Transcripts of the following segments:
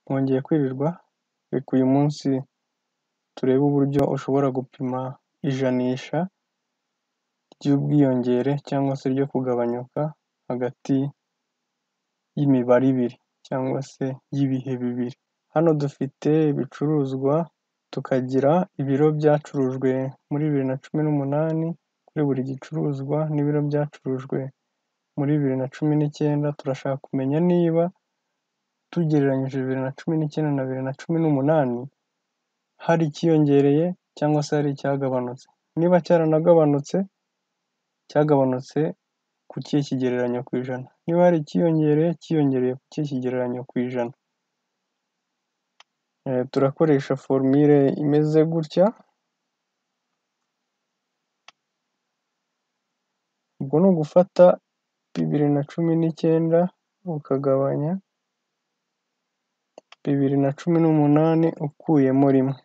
Mwongeye kwirirwa, reka uyu munsi turebe uburyo ushobora gupima ijanisha ry'ubwiyongere cyangwa se ryo kugabanyuka hagati y'imibare ibiri cyangwa se y'ibihe bibiri. Hano dufite ibicuruzwa, tukagira ibiro byacurujwe muri 2018 kuri buri gicuruzwa n'ibiro byacurujwe muri 2019. Turashaka kumenya niba tugereranyije 2019 na 2018 hari ikiyongereye cyangwa se hari icyagabanutse. Niba cyaranagabanutse, cyagabanutse ku kihe kigereranyo ku ijana? Niba hari ikiyongereye, cyiyongereye ku kihe kigereranyo ku ijana? Turakoresha formule imeze gutya. Ubwo ni ugufata 2019 ukagabanya 2018 ukuyemo rimwe,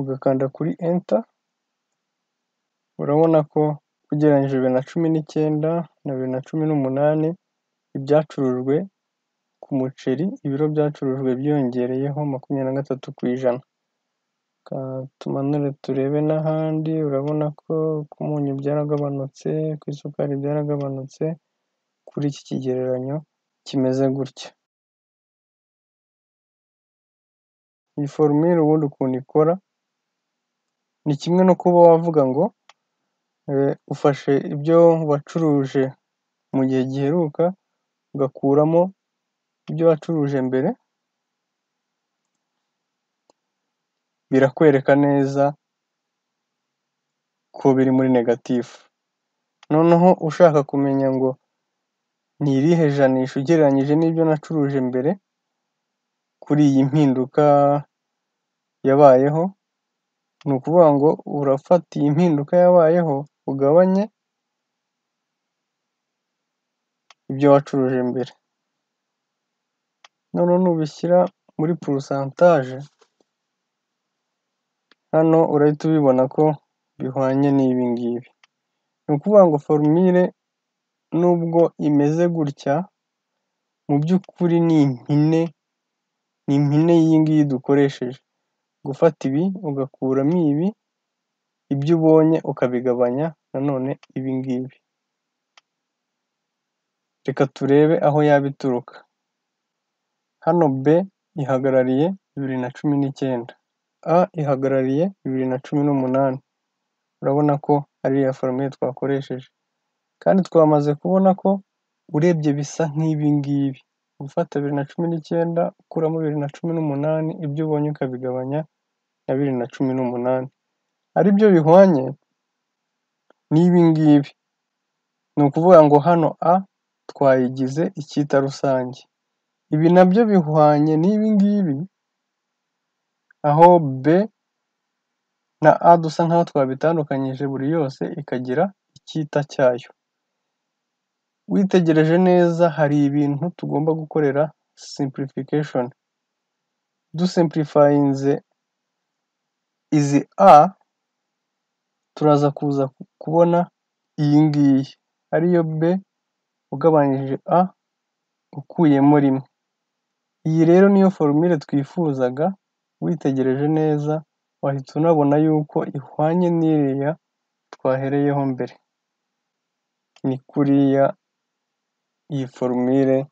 ugakanda kuri enter. Urabona ko ugereranyije 2019 na 2018 ibyacurujwe ku muceri, ibiro byacurujwe byiyongereyeho 23%. Tumanure turebe n'ahandi. Urabona ko ku munyu byaragabanutse, ku isukari byaragabanutse, kuri iki kigereranyo kimeze gutya. Iyi formule ubundi ukuntu ikora ni kimwe no kuba wavuga ngo ufashe ibyo wacuruje mu gihe giheruka ugakuramo ibyo wacuruje mbere, birakwereka neza ko biri muri negatifu. Noneho ushaka kumenya ngo ni irihe janisha ugereranyije n'ibyo nacuruje mbere kuri iyi mpinduka yabayeho, ni ukuvuga ngo urafata iyi mpinduka yabayeho ugabanye ibyo wacuruje mbere, noneho nubishyira muri pourcentage, hano urahita ubibona ko bihwanye n'ibi ngibi. Ni ukuvuga ngo formule nubwo imeze gutya, mu by'ukuri ni impine y'iyi ngiyi dukoresheje. Gufata ibi ugakuramo ibi, ibyo ubonye ukabigabanya nanone ibi ngibi. Reka turebe aho yaba ituruka. Hano B ihagarariye 2019, A ihagarariye 2018. Urabona ko ari ya formule twakoresheje, kandi twamaze kubona ko urebye bisa nk'ibi ngibi. Gufata 2019 ukuramo 2018, ibyo ubonye ukabigabanya na 2018, ari byo bihwanye n'ibi ngibi. Ni ukuvuga ngo hano A twayigize icyita rusange, ibi nabyo bihwanye n'ibi ngibi, aho B na A dusa nkaho twabitandukanyije, buri yose ikagira icyita cyayo. Witegereje neza hari ibintu tugomba gukorera simplification. Dusimplifyinze izi A, turaza kuza kubona iyi ngiyi ariyo B ugabanyije A ukuyemo rimwe. Iyi rero niyo formule twifuzaga. Witegereje neza wahita unabona yuko ihwanye n'iriya twahereyeho mbere. Ni kuriya iyi formule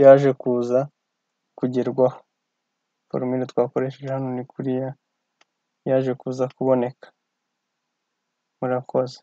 yaje kuza kugerwaho. Formule twakoresheje hano ni kuriya yaje kuza kuboneka. Murakoze.